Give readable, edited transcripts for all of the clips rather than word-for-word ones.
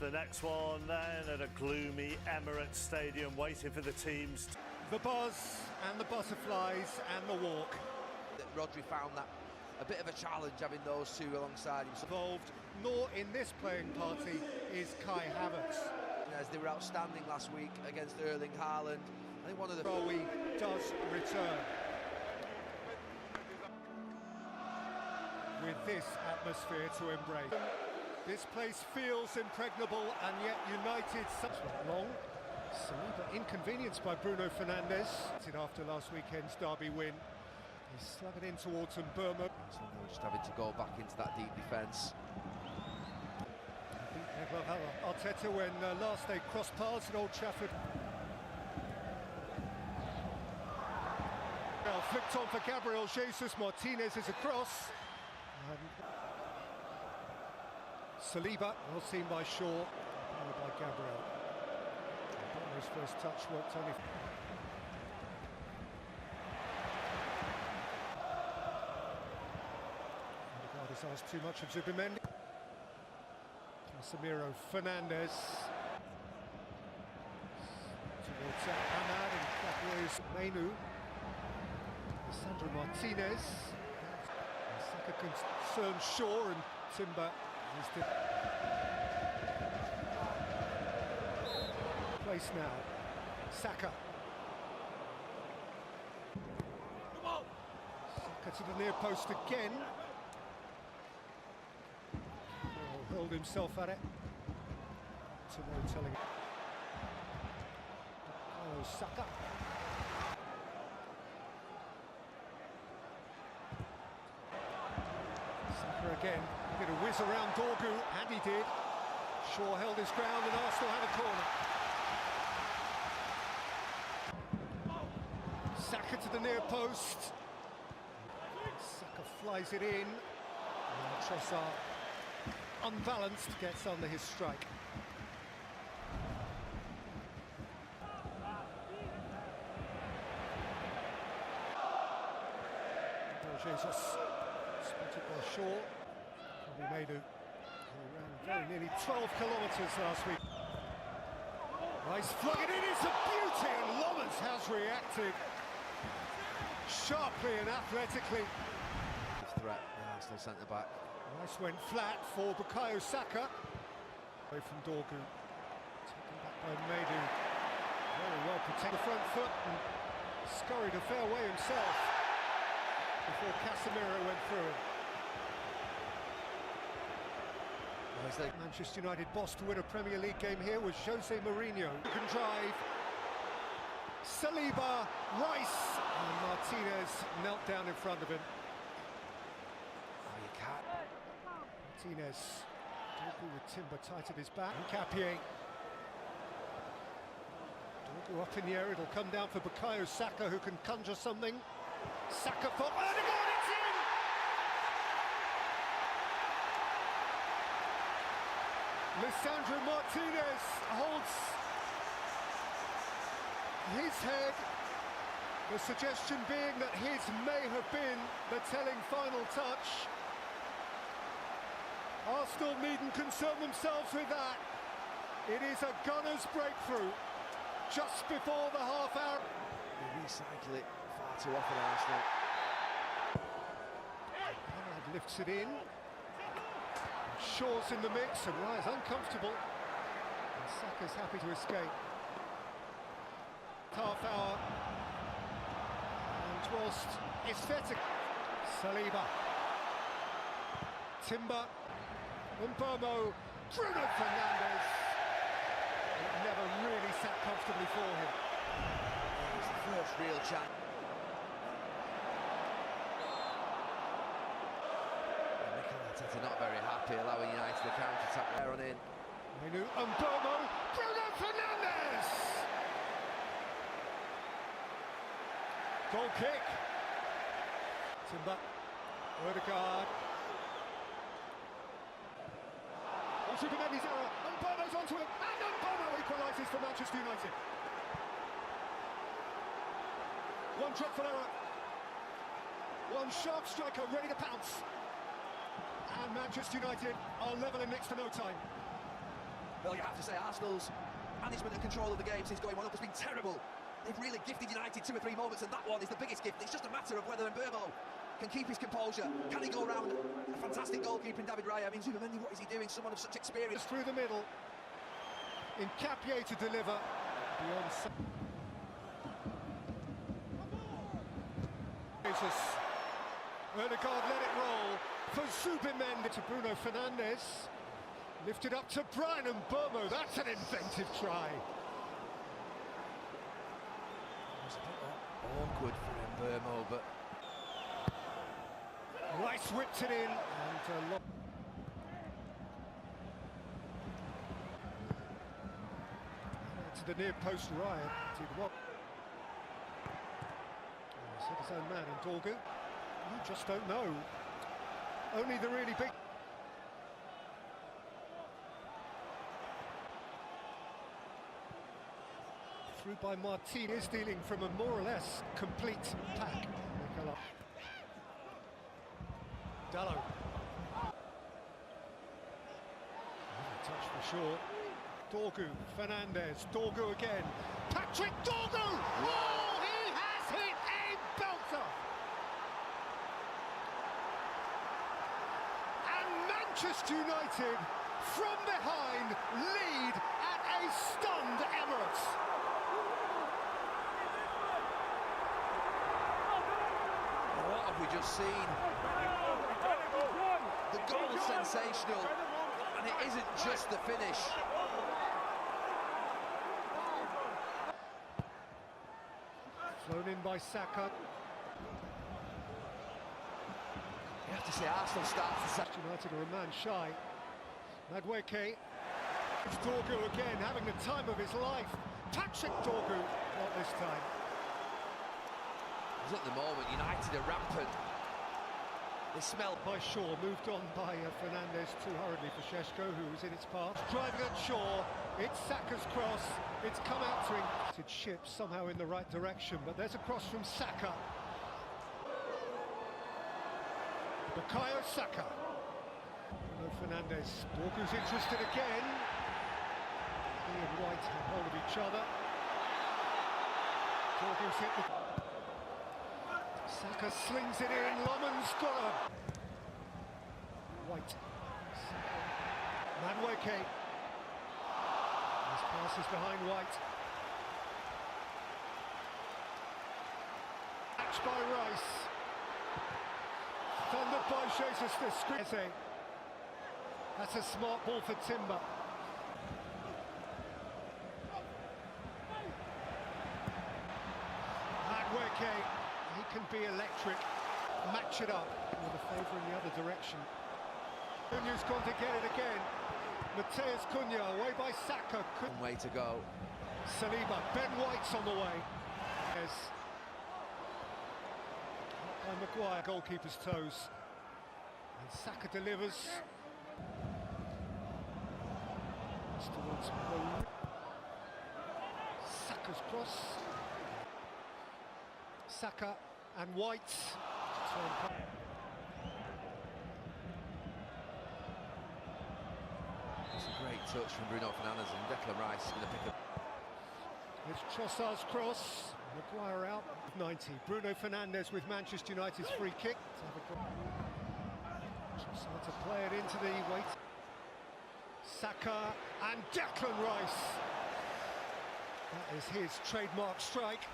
the next one then at a gloomy Emirates Stadium, waiting for the teams. The buzz and the butterflies and the walk. Rodri found that a bit of a challenge having those two alongside him. Involved, nor in this playing party is Kai Havertz. As they were outstanding last week against Erling Haaland. I think one of the... Bowie does return. With this atmosphere to embrace. This place feels impregnable, and yet United such long. Saliba inconvenienced by Bruno Fernandes. After last weekend's derby win, he's slung it in towards Mbeumo. So they're just having to go back into that deep defence. Arteta when last they crossed paths at Old Trafford. Now flicked on for Gabriel Jesus. Martinez is across. Saliba, well seen by Shaw, followed by Gabriel. His first touch worked only. Odegaard has asked too much of Zubimendi. Casemiro, Fernandes. Towards Ahmad and Capoeira's Menu. Sandro Martinez. Saka concerns Shaw and Timber. Place now. Saka. Saka to the near post again. Oh, hurled himself at it. No telling. Oh, Saka. Saka again. He did a whiz around Dorgu, and he did. Shaw held his ground, and Arsenal had a corner. Saka to the near post. Saka flies it in. And Trossard, unbalanced, gets under his strike. Jesus spotted by Shaw. Madu, who ran very nearly 12 kilometres last week. Rice flung it in, it's a beauty, and Lommers has reacted sharply and athletically. Threat, Arsenal centre-back. Rice went flat for Bukayo Saka. Away from Dorgu. Taken back by Madu. Very well protected the front foot and scurried a fair way himself before Casemiro went through him. Manchester United boss to win a Premier League game here was Jose Mourinho. Who can drive. Saliba, Rice, and Martinez knelt down in front of him. Oh, you can't. Martinez, Dorgu with Timber tight at his back. Nkapie. Dorgu up in the air, it'll come down for Bukayo Saka, who can conjure something. Saka for Odegaard, it's in! Lisandro Martinez holds his head, the suggestion being that his may have been the telling final touch. Arsenal needn't concern themselves with that. It is a gunner's breakthrough just before the half hour. They recycle it far too often, Arsenal. Ahmad lifts it in. Shaw's in the mix, and Raya's uncomfortable. And Saka's happy to escape. Half hour. And whilst aesthetic. Saliba. Timber. Mbeumo. Bruno Fernandes. It never really sat comfortably for him. It was the first real chance. Arteta not very happy, allowing United to counter-attack there on in. Menu, Mbeumo, Bruno Fernandes! Goal kick. Timber, Odegaard. On Zubimendi's error, Mbeumo's onto it, and Mbeumo equalises for Manchester United. One dreadful error. One sharp striker ready to pounce. And Manchester United are level in next to no time. Well, you have to say Arsenal's management and control of the game since going 1 up has been terrible. They've really gifted United 2 or 3 moments, and that one is the biggest gift. It's just a matter of whether Mbeumo can keep his composure. Can he go around a fantastic goalkeeper in David Raya? I mean, Zubimendi, what is he doing? Someone of such experience. Through the middle. Incapie to deliver. Beyond. Jesus. Odegaard let it roll for Zubimendi to Bruno Fernandes. Lifted up to Bryan Mbeumo. That's an inventive try. It was a bit awkward for Mbeumo, but Rice whipped it in and to the near post. Ryan he's hit his own man in Dorgu. You just don't know. Only the really big. Through by Martinez, dealing from a more or less complete pack. Dallo. Touch for sure. Dorgu, Fernandes, Dorgu again. Patrick Dorgu! Oh, he has hit a belter! And Manchester United, from behind, lead at a stunned Emirates. What have we just seen? The goal is sensational, and it isn't just the finish. Flown in by Saka. You have to say Arsenal starts the United are a man shy. Madueke. It's Dorgu again, having the time of his life. Patrick Dorgu, not this time. At the moment, United are rampant. They smell. By Shaw, moved on by Fernandes too hurriedly for Šeško, who was in its path. Driving at Shaw, it's Saka's cross. It's come out to him. It ships somehow in the right direction, but there's a cross from Saka. Bukayo Saka. Bruno Fernandes. Dorgu's interested again. He and White have hold of each other. Dorgu's hit the... Saka slings it in. Loman's got a... White. Madueke. His pass is behind White. Catch by Rice. Thundered by Jesus the screen. That's a smart ball for Timber. Madueke, he can be electric. Match it up with a favour in the other direction. Cunha's gone to get it again. Matheus Cunha away by Saka. One way to go. Saliba, Ben White's on the way. Yes. By Maguire, goalkeeper's toes. And Saka delivers. Towards Saka's cross. Saka and White. It's a great touch from Bruno Fernandes, and Declan Rice is going to pick up. It's Trossard's cross. Maguire out. 90. Bruno Fernandes with Manchester United's free kick. Trossard to play it into the weight. Saka and Declan Rice. That is his trademark strike.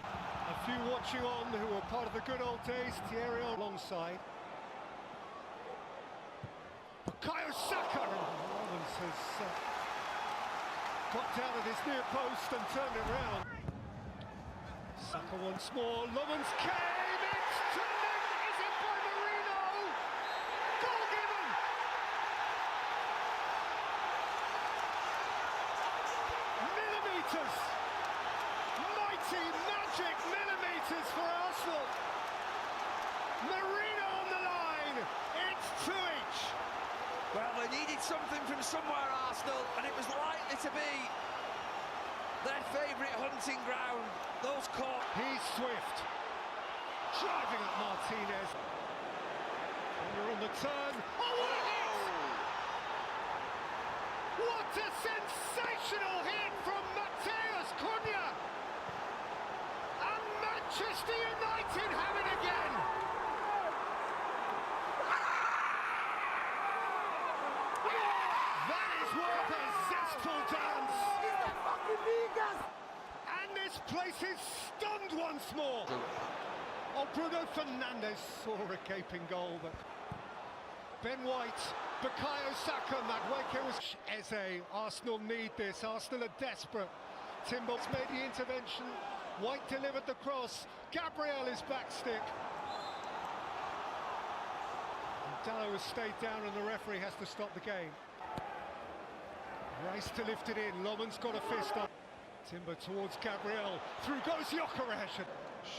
A few watching on who were part of the good old days. Thierry alongside. Bukayo Saka. Romans has got down at his near post and turned it round. Saka once more. Romans came. It's turned in. Is it by Marino? Goal given. Millimetres. Mighty magic millimetres for Arsenal. Marino on the line. It's 2 each. Well, they needed something from somewhere, Arsenal, and it was likely to be their favourite hunting ground. Those caught. He's swift. Driving at Martinez. And you're on the turn. Oh, what a hit! What a sensational hit from Mateus Cunha! And Manchester United have it again! That is worth a zestful dance! And this place is stunned once more! Oh, Bruno Fernandes saw a gaping goal, but Ben White, Bukayo Saka, Madueke was... Eze, Arsenal need this, Arsenal are desperate. Timbers made the intervention, White delivered the cross, Gabriel is backstick. And Dalot has stayed down and the referee has to stop the game. Rice to lift it in, Loman's got a fist up. Timber towards Gabriel, through goes Gyökeres.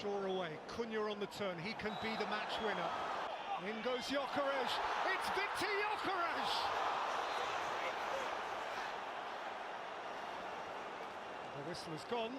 Shaw away, Cunha on the turn, he can be the match winner. In goes Gyökeres, it's Victor Gyökeres! The whistle has gone.